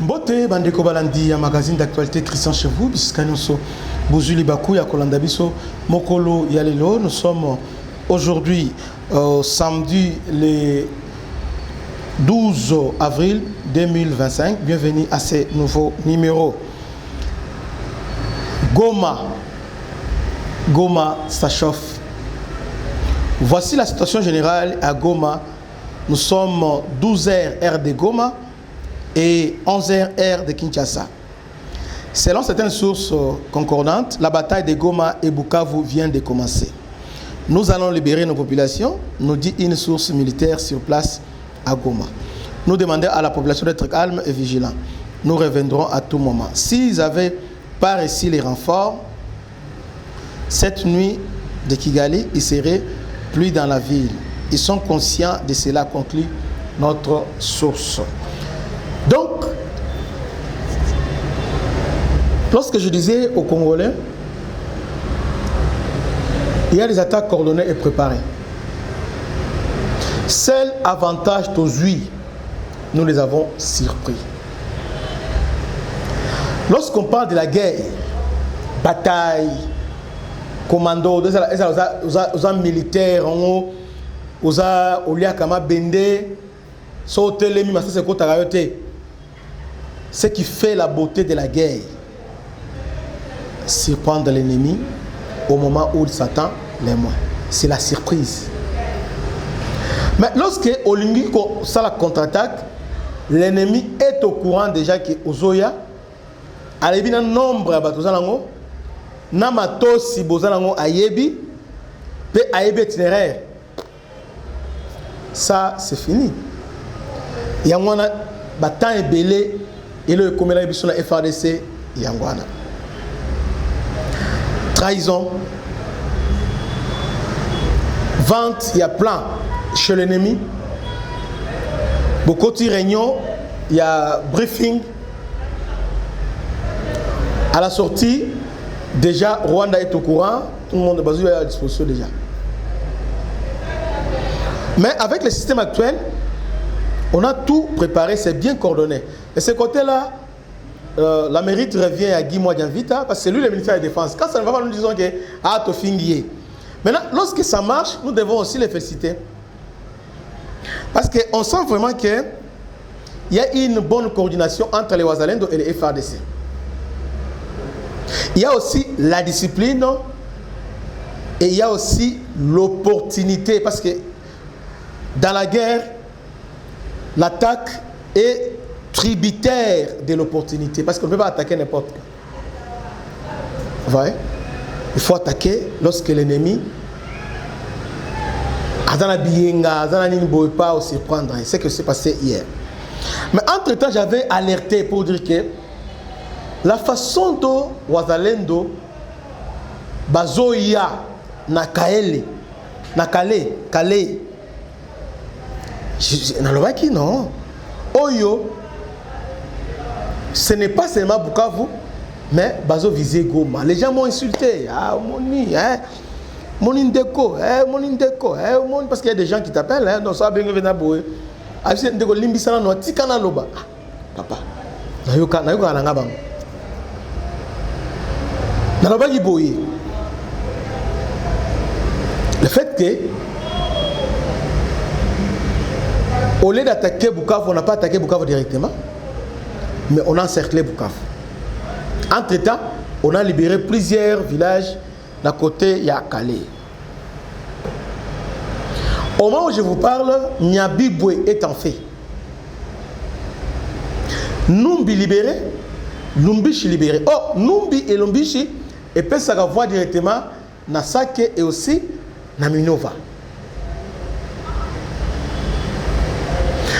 Mbote bandeko balandi ya magazine d'actualité Christian chez vous biskanyoso bozuli baku ya kolanda biso mokolo ya lelo. Nous sommes aujourd'hui samedi le 12 avril 2025. Bienvenue à ce nouveau numéro. Goma, ça chauffe. Voici la situation générale à Goma. Nous sommes 12h heure de Goma et 11h heure de Kinshasa. Selon certaines sources concordantes, la bataille de Goma et Bukavu vient de commencer. Nous allons libérer nos populations, nous dit une source militaire sur place à Goma. Nous demandons à la population d'être calme et vigilant. Nous reviendrons à tout moment. S'ils avaient pas réussi les renforts, cette nuit de Kigali, ils seraient plus dans la ville. Ils sont conscients de cela, conclut notre source. Donc, lorsque je disais aux Congolais, il y a des attaques coordonnées et préparées. Seul avantage d'aujourd'hui, nous les avons surpris. Lorsqu'on parle de la guerre, bataille, commando, aux militaires, aux Oliakama Bende, Sautelemi, Massasseko Tarayote. Ce qui fait la beauté de la guerre, surprendre l'ennemi au moment où il s'attend les moins. C'est la surprise. Mais lorsque Olingi ça la contre-attaque, l'ennemi est au courant déjà que Ozoya a un nombre de batozalango, namato si bozalango ayebi, pe ayebi itinéraire. Ça c'est fini. Il y a un batan et belé. Et le commandant de la FARDC, Yangwana. Trahison. Vente, il y a plein chez l'ennemi. Beaucoup de réunions, il y a briefing. À la sortie, déjà, Rwanda est au courant. Tout le monde est à disposition déjà. Mais avec le système actuel, on a tout préparé, c'est bien coordonné. Et ce côté-là, la mérite revient à Guy Mwadjanvita, parce que c'est lui le ministère de la Défense. Quand ça ne va pas, nous disons que ah, Tofingié. Maintenant, lorsque ça marche, nous devons aussi les féliciter. Parce qu'on sent vraiment qu'il y a une bonne coordination entre les Wazalendo et les FARDC. Il y a aussi la discipline et il y a aussi l'opportunité. Parce que dans la guerre, l'attaque est tributaire de l'opportunité. Parce qu'on ne peut pas attaquer n'importe quoi. Vous voyez? Il faut attaquer lorsque l'ennemi a dans la bienga, dans la ligne ne pas aussi prendre. C'est ce qui s'est passé hier. Mais entre-temps, j'avais alerté pour dire que la façon dont Wazalendo Bazoya Nakale non. Oyo, ce n'est pas seulement Bukavu, mais Bazo visé Goma. Les gens m'ont insulté. Ah, Moni, hein? Monindeko, Monindeko, parce qu'il y a des gens qui t'appellent, hein? Donc ça va bien venir boire. Ah, c'est Ndeko Limbisana no Tikana Loba. Papa, Nayoka Nangabang. Naloba Giboye. Le fait que au lieu d'attaquer Bukavu, on n'a pas attaqué Bukavu directement, mais on a encerclé Bukavu. Entre-temps, on a libéré plusieurs villages d'un côté Yakale. Au moment où je vous parle, Nyabibwe est en fait. Numbi libéré, Lumbishi libéré. Oh, Numbi et Lumbishi, et puis ça va voir directement Nasake et aussi Naminova.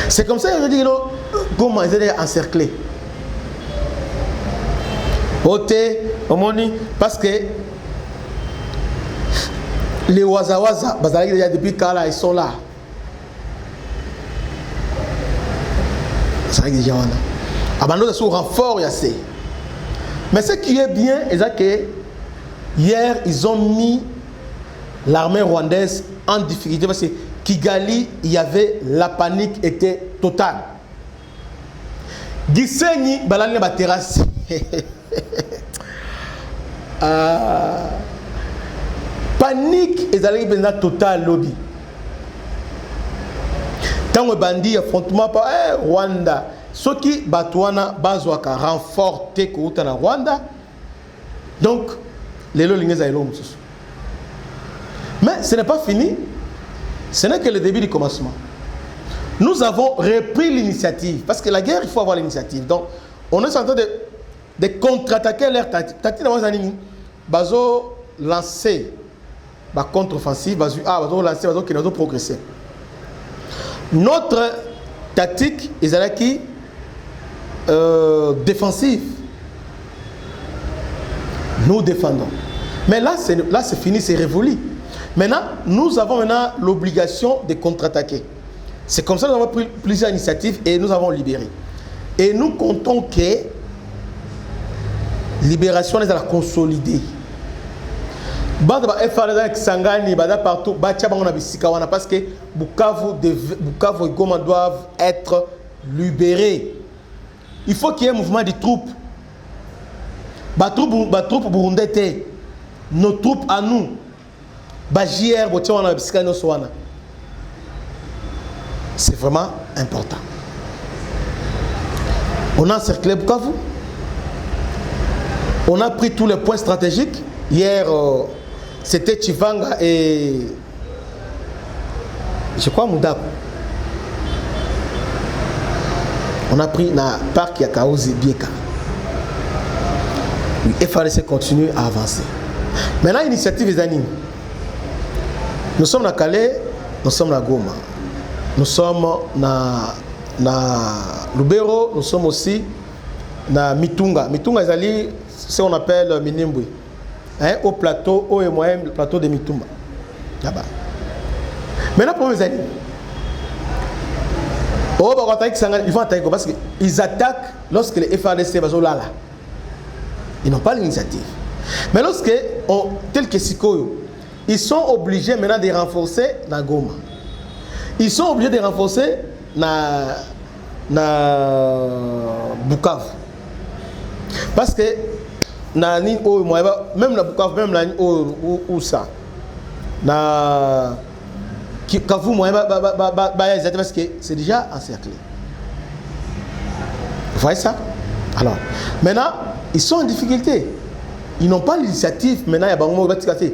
C'est comme ça que je dis comment ils étaient encerclés. Oté, Omoni, parce que les Wazawaza, depuis Kala, ils sont là. C'est vrai que déjà on a. Abandon de ce renfort, il y a assez. Mais ce qui est bien, c'est que hier, ils ont mis l'armée rwandaise en difficulté parce que Kigali, il y avait la panique était totale. Gisenyi balani ba terrasse. Panique ezali benza total lobby. Tango bandi affrontement pa Rwanda. Soki batwana bazwaka renfort te ko uta na Rwanda. Donc lelo lingeza elo mususu. Mais ce n'est pas fini. Ce n'est que le début du commencement. Nous avons repris l'initiative. Parce que la guerre, il faut avoir l'initiative. Donc, on est en train de contre-attaquer l'air tactique. Tactique dans les années, bazo lancer la contre-offensive, bazo lancer, bazo qui nous a progressé. Notre tactique, est défensive. Nous défendons. Mais là, c'est fini, c'est révolu. Maintenant, nous avons l'obligation de contre-attaquer. C'est comme ça que nous avons pris plusieurs initiatives et nous avons libéré. Et nous comptons que libération est à la consolider. Partout, parce que Bukavu et Goma doivent être libérés. Il faut qu'il y ait un mouvement de troupes. Troupes burundais, nos troupes à nous. C'est vraiment important. On a encerclé Bukavu. On a pris tous les points stratégiques. Hier, c'était Chivanga et je crois Moudakou. On a pris la parc Yakaozi Bieka. Il fallait continuer à avancer. Maintenant, l'initiative est animée. Nous sommes à Calais, nous sommes à Goma. Nous sommes na Lubero, nous sommes aussi na Mitunga. Mitunga est ce qu'on appelle Minimbwe. Hein, au plateau, au et moyen, le plateau de Mitumba. Là-bas. Maintenant, pour mes amis, ils vont attaquer parce qu'ils attaquent lorsque les FARDC vont là. Ils n'ont pas l'initiative. Mais lorsque, tel que Sikoyo, ils sont obligés maintenant de renforcer la Goma. Ils sont obligés de renforcer na Bukavu. Parce que na même la Bukavu, même la où ça. Na Kavu parce que c'est déjà encerclé. Vous voyez ça? Alors, maintenant, ils sont en difficulté. Ils n'ont pas l'initiative. Maintenant, il y a Bango Batikate.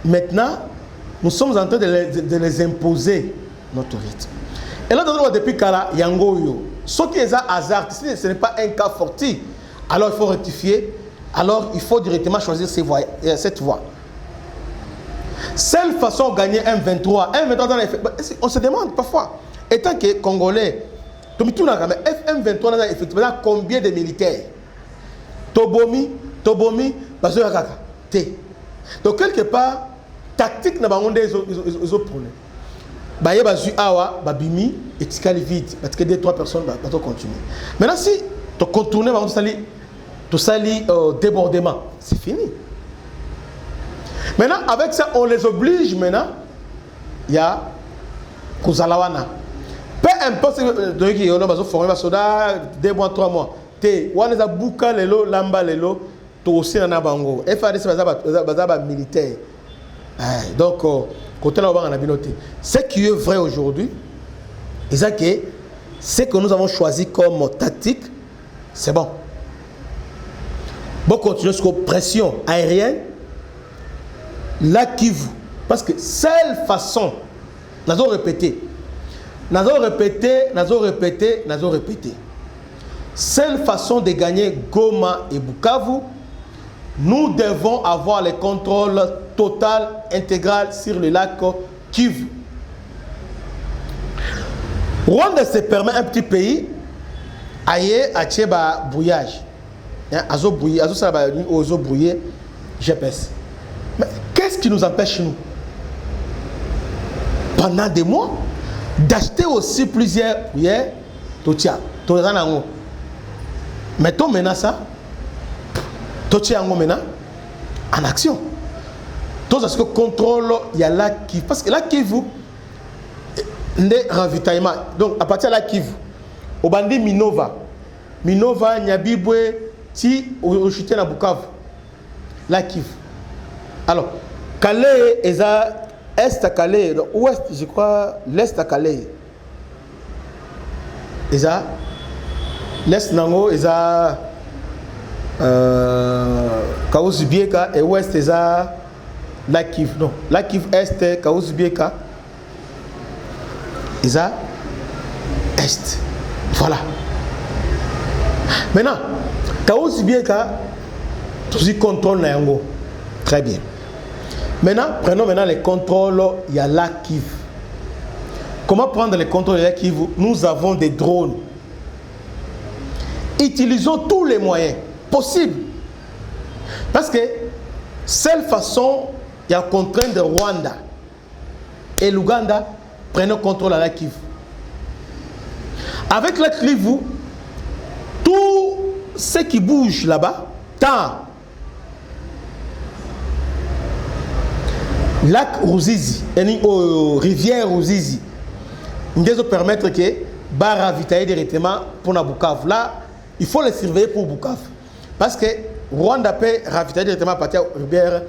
Maintenant, nous sommes en train de les imposer notre rythme. Et là, depuis Kala, Yangoyo, ce qui est un hasard, ce n'est pas un cas fortuit. Alors, il faut rectifier. Alors, il faut directement choisir cette voie. Seule façon de gagner un 23 on se demande parfois, étant que Congolais, M23 effectivement combien de militaires? Tobomi, Bazoyakaka, T. Donc, quelque part, tactique n'a pas de problème. Baye bazu awa babimi et tikali vide parce que 2-3 personnes vont continuer. Maintenant si tu contourner tu sali débordement, c'est fini. Maintenant avec ça on les oblige maintenant il y a Kuzalawana. Peu importe de qui on a besoin former soda 2 mois 3 mois. Te wana za buka lelo lamba lelo to aussi na bango. FARDC bazaba militaire. Donc ce qui est vrai aujourd'hui, c'est que ce que nous avons choisi comme tactique, c'est bon. Bon, continuer sur pression aérienne, la Kivu. Parce que seule façon, nous avons répété, seule façon de gagner Goma et Bukavu, nous devons avoir le contrôle total, intégral sur le lac Kivu. Rwanda se permet un petit pays à Tcheba brouillage. Azo brouillé GPS. Mais qu'est-ce qui nous empêche, nous, pendant des mois, d'acheter aussi plusieurs brouillères Totia, Tozanango. Mettons maintenant ça. Totia maintenant en action. Tout ce que contrôle, il y a la Kivu. Parce que la Kivu, les ravitaillements. Donc à partir de la Kivu, au bandi Minova, Minova, Nyabibwe, ti Oshité na Bukavu. La Kivu. Alors, Calais, est à Calais, ouest, je crois, l'est à Calais. L'est nango, Kaouzubieka et ouest, la Kivu. Non, la Kivu est, Kaouzubieka. Est. Voilà. Maintenant, Kaouzubieka, tout y contrôle Nayango. Très bien. Maintenant, prenons les contrôles, il y a la Kivu. Comment prendre les contrôles de la Kivu? Nous avons des drones. Utilisons tous les moyens possibles. Parce que seule façon, il y a contrainte de Rwanda et l'Ouganda prennent le contrôle à la Kivu. Avec la Kivu, tout ce qui bouge là-bas, tant lac Ruzizi, rivière Ruzizi, nous devons permettre que bar ravitailler directement pour la Bukavu. Là, il faut les surveiller pour Bukavu. Parce que Rwanda peut ravitailler directement à partir de la rivière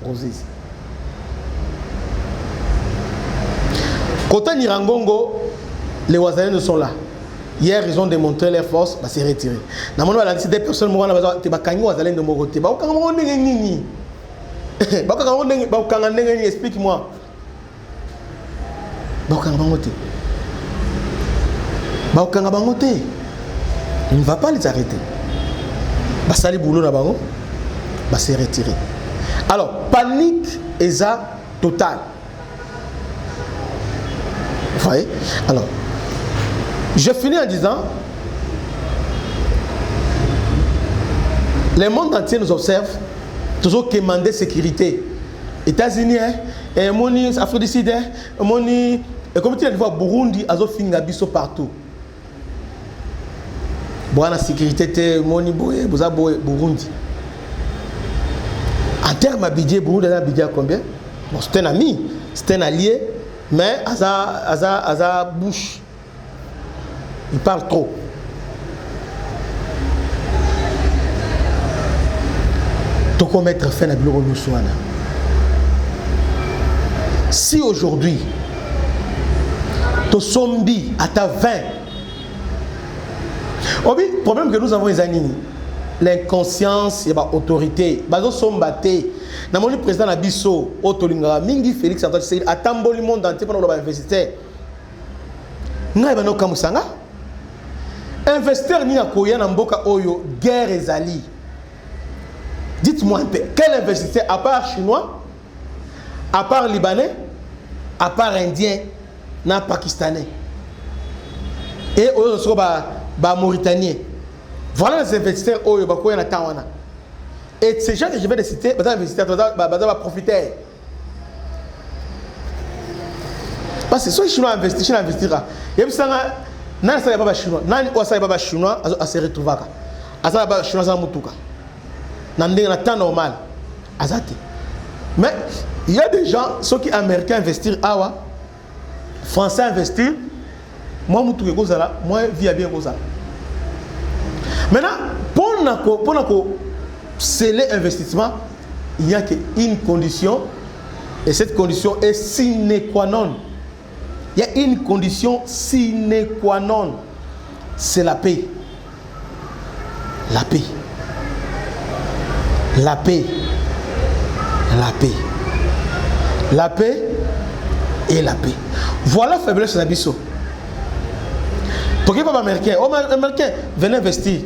Ruzizi. Côté Nirangongo, les Wazalènes sont là. Hier, ils ont démontré leur force, bah, c'est retiré. Dans mon avis, des personnes qui explique-moi. Il ne va pas les arrêter. Basali boulot là-bas, c'est retiré. Alors, panique est totale. Vous voyez? Alors, je finis en disant, le monde entier nous observe, toujours demander sécurité. États-Unis, Afrique du Sud, et comme tu vois, Burundi, Azofinga, Bisso partout. Bon, la sécurité, Burundi. En termes de budget, Burundi a un budget à combien? Bon, c'est un ami, c'est un allié, mais Aza bouche. Il parle trop. Toko mettre fin à Biloro Nuswana. Si aujourd'hui, ton zombie à ta 20, le problème que nous avons les années, l'inconscience et l'autorité. Bazo sombaté. Dans mon président Nabiso, Otolinga, Mingi Félix Antoine Tshisekedi, à Tamboli monde entier pendant l'université. N'a pas de Kamusanga. Investir ni akoya na mboka oyo guerre ezali. Dites-moi un peu, quel investisseur à part chinois, à part libanais, à part indien, na pakistanais et oyo ba mauritanien. Voilà les investisseurs oyo bakoya na tawana. Et ces gens que je vais les citer, les investisseurs va profiter. Parce que si les Chinois investissent, il y a nani sa baba chinois nani osa baba chinois a se retrouvaka asa baba chinois za mutuka nandé na temps normal azati mais il y a des gens ceux qui américains investir awa français investir moi mutuka kozala moi via bien kozala maintenant pour sceller investissement il n'y a qu'une condition et cette condition est sine qua non. Il y a une condition sine qua non, c'est la paix. La paix. La paix. La paix. La paix et la paix. Voilà la faiblesse de l'Abisso. Pourquoi pas américain? Oh, américain, venez investir.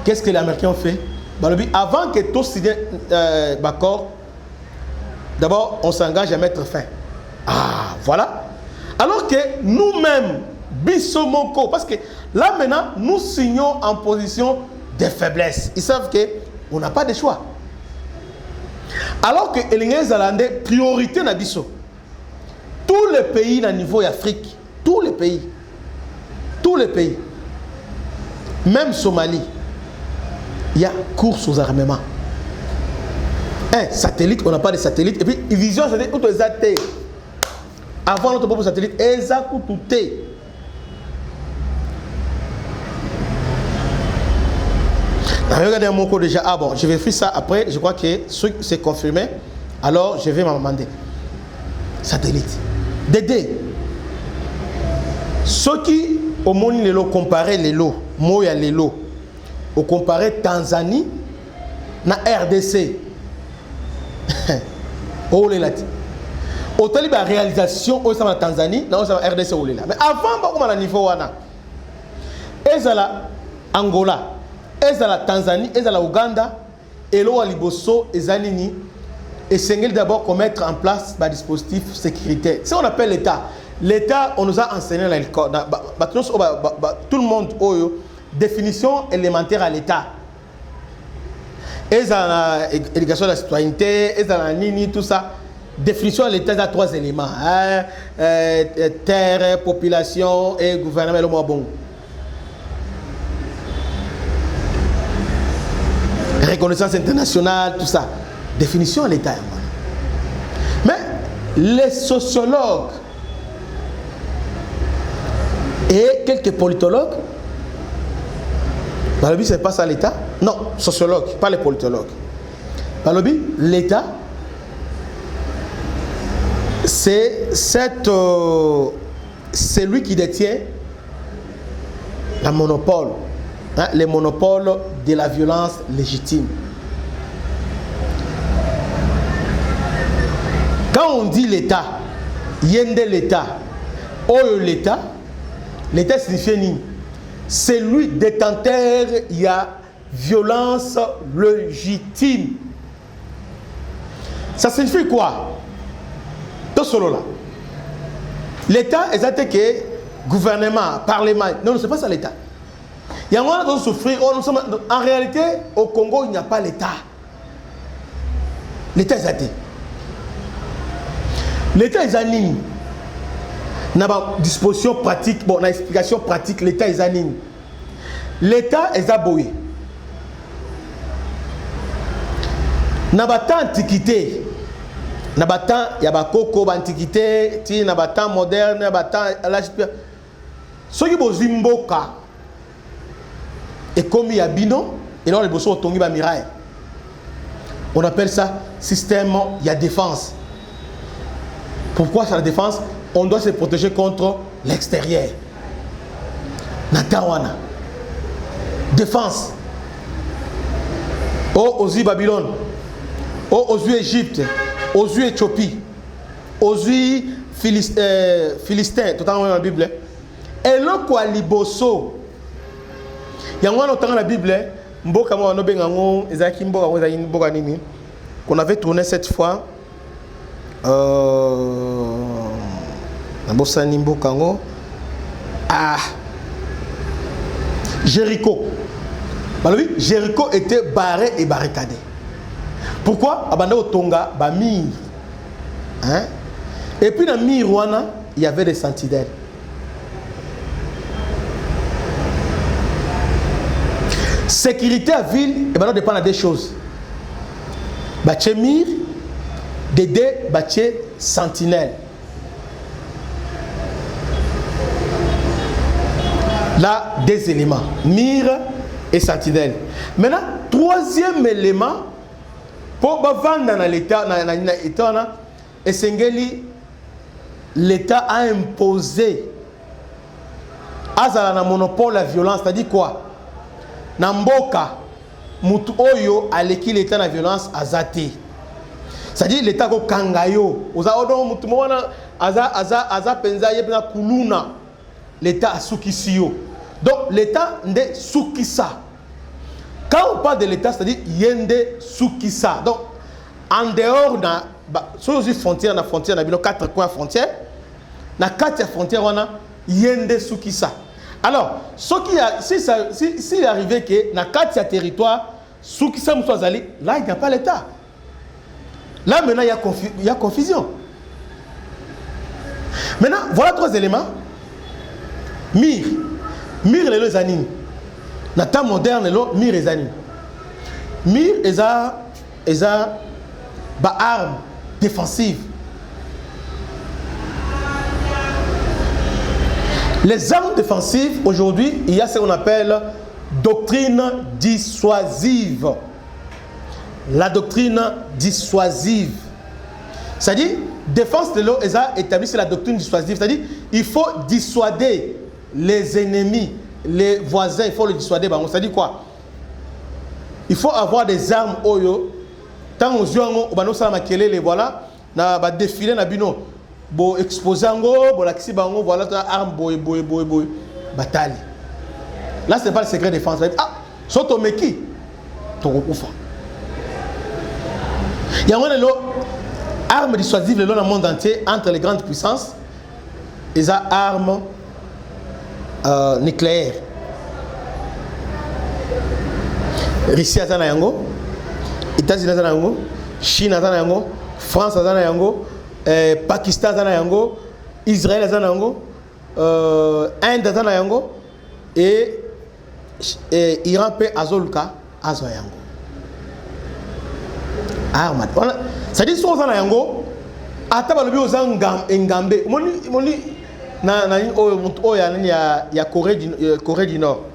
Qu'est-ce que les Américains ont fait? Avant que tous signent d'accord, d'abord on s'engage à mettre fin. Ah, voilà. Alors que nous-mêmes, Bissomoko, parce que là maintenant, nous signons en position de faiblesse. Ils savent qu'on n'a pas de choix. Alors que les Zélandais, priorité na Bisso. Tous les pays au niveau d'Afrique, tous les pays, même Somalie, il y a course aux armements. Un satellite, on n'a pas de satellite, et puis vision, c'est où les athées. Avant notre propre satellite, Regardez mon cours déjà. Ah bon, je vais faire ça après. Je crois que c'est confirmé. Alors, je vais m'amender. Satellite. Dédé. Ceux qui, au monde, les lots, comparer les lots, Moya les lots, au comparer Tanzanie, na RDC. Oh les là. Au tali la réalisation au sein de Tanzanie, na au sein de RDC ou là. Mais avant, pas comme à niveau wana. Ezala Angola, ezala Tanzanie, ezala Ouganda, elo aliboso ezanini. Et c'est d'abord qu'on mette en place un dispositif sécuritaire. C'est ce qu'on appelle l'État. L'État, on nous a enseigné dans l'école. Tout le monde a une définition élémentaire à l'État. Et dans l'éducation de la citoyenneté, et dans la nini, tout ça. Définition de l'État, il y a 3 éléments. Terre, population et gouvernement. Le mot bon. Reconnaissance internationale, tout ça. Définition de l'État. Mais les sociologues et quelques politologues, c'est pas ça l'État. Non, sociologues, pas les politologues. L'État, c'est celui qui détient le monopole, les monopoles de la violence légitime. Quand on dit l'État, yende l'État, oyo l'État, l'État signifie c'est lui détenteur, il y a violence légitime. Ça signifie quoi? Tout solo là. L'État, exactement que gouvernement, parlement. Non, c'est pas ça l'État. Il y a un qui souffrir. En réalité, au Congo, il n'y a pas l'État. L'État est exactement. L'État est anime. N'a pas disposition pratique, bon, na explication pratique, l'État est anime. L'État est aboyé. N'a pas tant antiquité. N'a pas tant, il y a pas coco antiquité, ti n'a pas tant moderne, n'a pas tant l'âge. Ce qui est Zimboka et comme il y a bino, et là les bossons ont tombé miraille. On appelle ça système, il y a défense. Pourquoi c'est la défense? On doit se protéger contre l'extérieur. Natawana. Défense. Oh, aux yeux Babylone. Oh, aux yeux Égypte. Aux yeux Éthiopie. Aux yeux Philistins. Tout dans la Bible. Et le quoi liboso. Il y a un autre dans la Bible. Mboka mo no bengango ezaki mboka mo ezaki mboka nini. Qu'on avait tourné cette fois. Jéricho. Jéricho était barré et barricadé. Pourquoi? Abanda Otonga, Bamir. Hein? Et puis dans Mirwana, il y avait des sentinelles. Sécurité à ville, et ben on dépend de deux choses. Baché Mir, Dédé, Baché sentinelle. Là, deux éléments, Mir et sentinelle. Maintenant, troisième élément, pour vendre dans l'État, et Sengeli, l'État a imposé à monopole la violence, c'est-à-dire quoi? Namboka, mutu oyo aleki l'État la violence azate. C'est-à-dire l'État ko kangayo. Oza odo mutu mwana aza penza yepena kuluna. L'État a soukisiyo. Donc l'État nde soukisa. Quand on parle de l'État, c'est-à-dire yende soukisa. Donc en dehors na sur les frontières na 4 coins frontières. Na 4 frontières on a yende soukisa. Alors, s'il arrivait que dans 4 territoires, soukisa Moussouazali, là il n'y a pas l'État. Là maintenant il y a confusion. Maintenant, voilà 3 éléments. Mir les animes. Dans le temps moderne, Mir les animes. Mir est une arme défensive. Les armes défensives, aujourd'hui, il y a ce qu'on appelle doctrine dissuasive. La doctrine dissuasive. C'est-à-dire, défense de l'eau est établie sur la doctrine dissuasive. C'est-à-dire, il faut dissuader les ennemis, les voisins, il faut les dissuader. C'est-à-dire quoi? Il faut avoir des armes oyo. Tant aux yeux, on va voilà, na défiler na bino, bo exposer ango, bo laxi bango, voilà arme boy, bataille. Là, c'est pas le secret de défense. Ah, soto meki, to kufa. Il y a une arme dissuasive dans le monde entier entre les grandes puissances et les armes nucléaires. Russie a yango, États-Unis a yango, Chine a yango, France a yango, Pakistan a yango, Israël a yango, Inde a yango et Iran peut azoluka azo yango. Arme. Ça dit soit a yango, ata balobi ozanga engambe. Moni na ya Corée du Nord.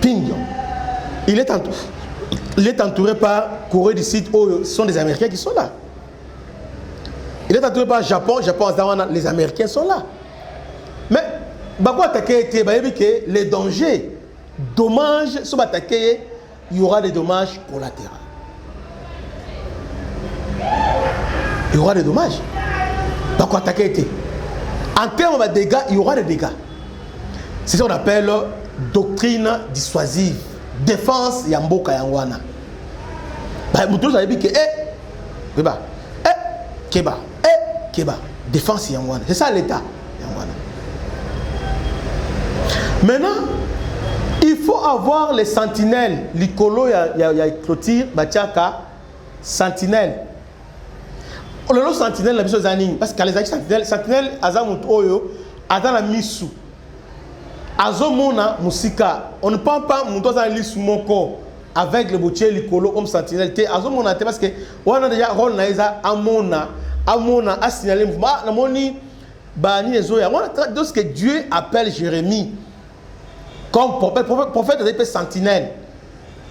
Pyongyang. Il est entouré par Corée du Sud, où ce sont des Américains qui sont là. Il est entouré par Japon, les Américains sont là. Mais, les dangers, dommages, il y aura des dommages collatéraux. Il y aura des dommages. En termes de dégâts, il y aura des dégâts. C'est ce qu'on appelle doctrine dissuasive. Défense yamboka yangwana. Mutu ça dit que keba défense yangwana. C'est ça l'état yangwana. Maintenant, il faut avoir les sentinelles. L'icolo ya clôture batiaka sentinelle. Le sentinelle la biso zaning parce que les sentinelle azamut oyo atana misu. Azomona musika, on ne parle pas mutoza lisumoko avec le boutier likolo comme sentinelle. Azomona parce que on a déjà rôle naïsa amona a signalé mouvement na moni bani ezoya. Donc ce que Dieu appelle Jérémie comme prophète des sentinelle.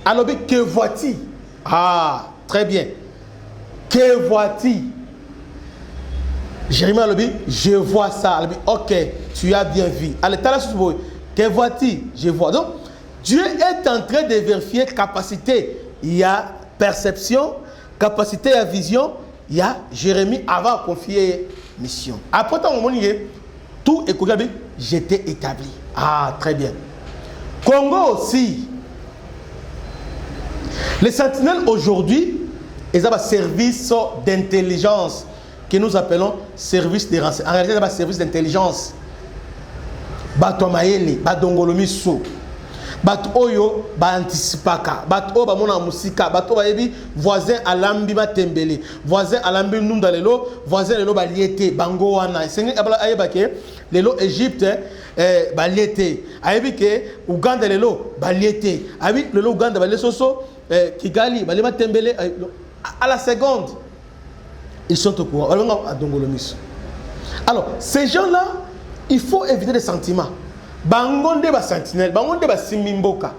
Alors que vois-tu? Ah, très bien. Que vois-tu? Jérémie a dit, je vois ça. Elle dit, ok, tu as bien vu. Allez, t'as la chose. Que vois-tu? Je vois. Donc, Dieu est en train de vérifier capacité. Il y a perception, capacité à vision. Il y a Jérémie avant de confier mission. Après, tout est correct. J'étais établi. Ah, très bien. Congo aussi. Les sentinelles aujourd'hui, ils ont un service d'intelligence que nous appelons service de renseignement. En réalité, c'est un service d'intelligence. Bato maele, badongolomiso, bato oyo ba anticipaka, bato oyo ba mona musika, bato ba yebi voisin alambi matembele, voisin alambi nunda lelo, voisin lelo ba liete, bango wana. Sengi abala ayeba ke lelo Égypte ba liete, ayebi ke Uganda lelo ba liete, abi lelo Uganda ba lesoso, Kigali ba lema tembele à la seconde. Ils sont au courant. Alors, ces gens-là, il faut éviter des sentiments. Bangonde ba sentinelle, bangonde ba simimboka.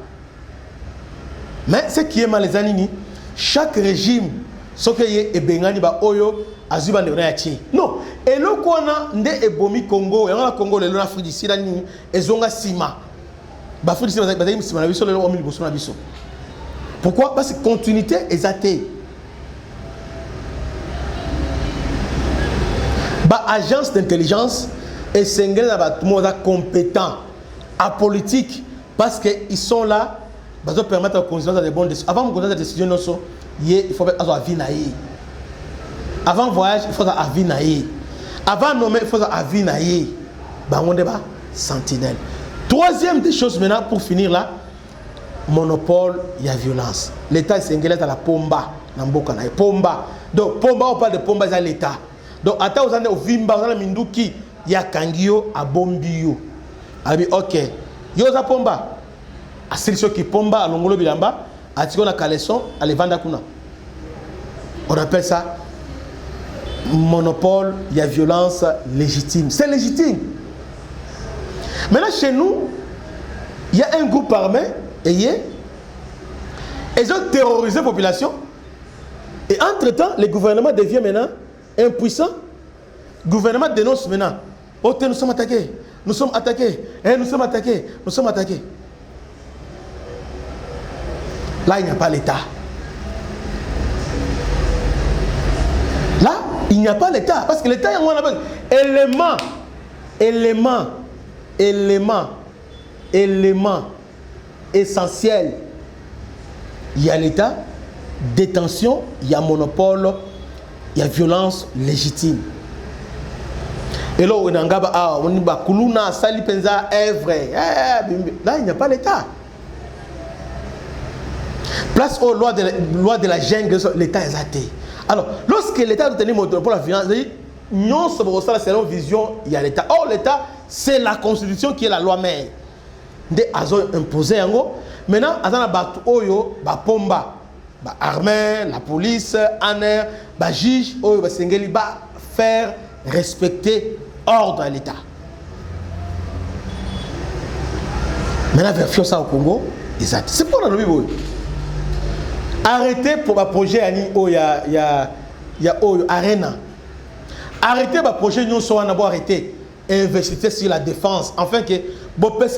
Mais ce qui est mal les anini, chaque régime, ce qui est bengani ba oyo azuba ne reachi. Non, et le kona nde ebomi Congo, et on a Congo le Afrique du Sud ni ezonga sima. Ba Afrique du Sud ba zayi sima na biso le omi boso na biso. Pourquoi? Parce que continuité est athée. Bah, agence d'intelligence et c'est tout le monde compétent, apolitique, parce qu'ils sont là, pour permettre aux consciences de bonnes décisions. Avant de prendre des décisions, il faut faire avis naïe. Avant voyage, il faut faire avis naïe. Avant nommer, il faut faire avis naïe. Bah, on débat sentinelle. Troisième des choses maintenant, pour finir là, monopole, il y a violence. L'État est à la pomba. Pomba. Donc, pomba, on parle de pomba, c'est l'État. Donc, ata ozane ovimba ozane minduki ya kangio abombiyo. Abi ok. Yo za pomba. Asiliso ki pomba alongolo bilamba, atiko na kaleson, ale vanda kuna. On appelle ça monopole, il y a violence légitime. C'est légitime. Maintenant chez nous, il y a un groupe armé, et ils ont terrorisé la population. Et entre-temps, le gouvernement devient maintenant impuissant. Le gouvernement dénonce maintenant. Oh, nous sommes attaqués. Nous sommes attaqués. Nous sommes attaqués. Nous sommes attaqués. Là, il n'y a pas l'État. Là, il n'y a pas l'État. Parce que l'État, il y a un élément essentiel. Il y a l'État, détention, il y a monopole, il y a violence légitime. Et là, on a kuluna, sali penza, vrai. Là, il n'y a pas l'État. Place aux lois de la jungle, l'État est athée. Alors, lorsque l'État a tenu monopole pour la violence, non, c'est une vision, il y a l'État. Or, l'État, c'est la Constitution qui est la loi mère. Ils ont imposé en gros. Maintenant, ils ont pomba, l'armée, la police, ANER, les juges, ils faire respecter l'ordre à l'État. Maintenant, vers ça au Congo, c'est pour la lobby. Arrêtez pour un projet, il y a Arena. Arrêtez le projet, nous sommes arrêté. Investir sur la défense, afin que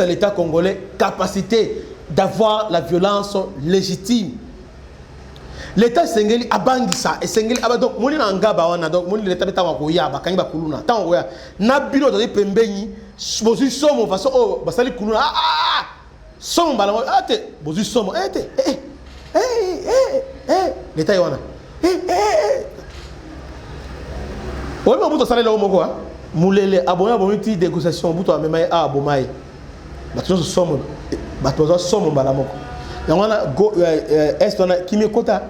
l'État congolais capacité d'avoir la violence légitime. L'État Sengeli a bangi ça et Sengeli a donc moni na ngaba wana donc moni l'État beta wa koya ba kangi ba kuluna tant koya na bino de pembeni bozu somo façon oh basali kuluna somo bala ate bozu somo l'État yana oui mais vous savez là au Mogo mulele abonné abonné négociation buto amema abomai bato somo bato somo bala moko yangwana go est on a kimekota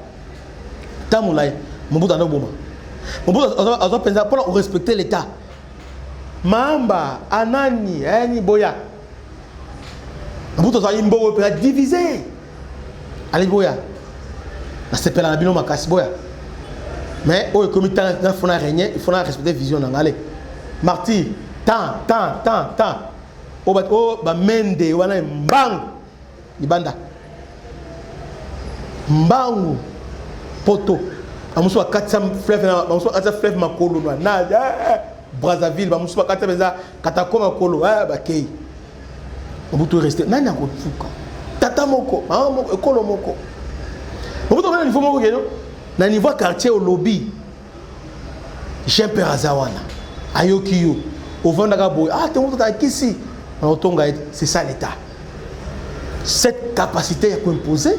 tamulai mobuta na boma mobuta azo penza pour respecter l'état mamba anani ani boya mobuta za imbo pe diviser ali boya na sepela na bino makasi boya mais au comité na fona régner il faut respecter vision ngale martyr tant o ba mende wana mbangu libanda mbangu poto amuso 400 fleuve amuso 400 fleuve makolo na Brazzaville amuso 400 beza katakoma makolo bakei obuto rester nani akofuka tata moko mama moko ekolo moko obuto na niveau moko keno na niveau quartier au lobby Jean Perazawana ayokiyo ovanda boy te ta kisi otonga c'est ça l'état cette capacité à imposer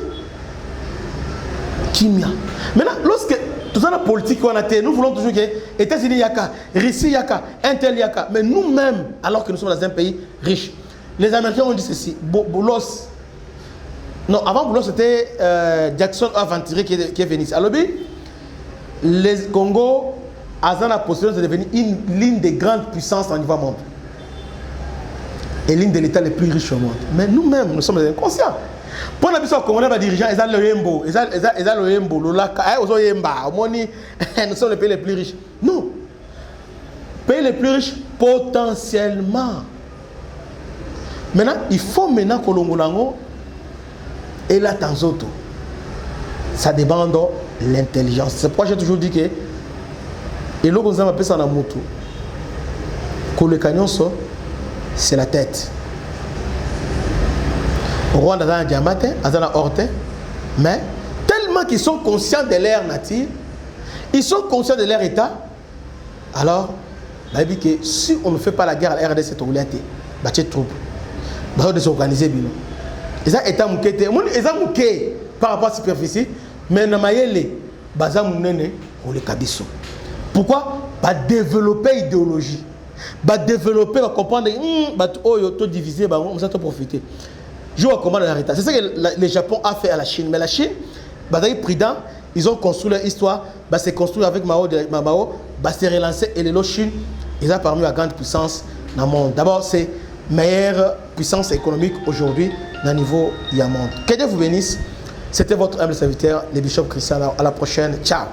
Kimia. Maintenant, lorsque tout ça la politique on a nous voulons toujours que États-Unis yaka, Russie yaka, Intel yaka, mais nous-mêmes, alors que nous sommes dans un pays riche, les Américains ont dit ceci. Boulos, non, avant Boulos c'était Jackson Aventurier qui est venu. Alors les Congo a la possibilité de devenir une ligne de grande puissance au niveau monde et l'une de l'État les plus riches au monde. Mais nous-mêmes, nous sommes inconscients. Pour la mission congolais, les dirigeants, ils ont le yembo, ils ont le yembo, le lac, ils ont le yemba, nous sommes les pays les plus riches. Non. Pays les plus riches potentiellement. Maintenant, il faut maintenant que l'Ongolango et la Tanzoto. Ça dépend de l'intelligence. C'est pourquoi j'ai toujours dit que et là, on appelle ça la moto. Que le canyon, c'est la tête. Au Rwanda, dans la diamante, dans la horte, mais tellement qu'ils sont conscients de leur nature, ils sont conscients de leur état, alors, il dit que si on ne fait pas la guerre à la RDC, c'est obligé de trouble. Il faut désorganiser. Ils ont état mouké, ils ont mouké par rapport à la superficie, mais ils ont mouké pour les cabissons. Pourquoi? Bah développer idéologie, bah développer, bah comprendre, bah tout diviser, bah on va profiter. Je vois comment l'arrêter. C'est ça que le Japon a fait à la Chine, mais la Chine, bah prudent, ils ont construit leur histoire, bah c'est construit avec Mao, bah c'est relancé et les Chine, ils ont parmi la grande puissance dans le monde. D'abord c'est meilleure puissance économique aujourd'hui dans le niveau du monde. Que Dieu vous bénisse. C'était votre humble serviteur, le Bishop Christian. À la prochaine. Ciao.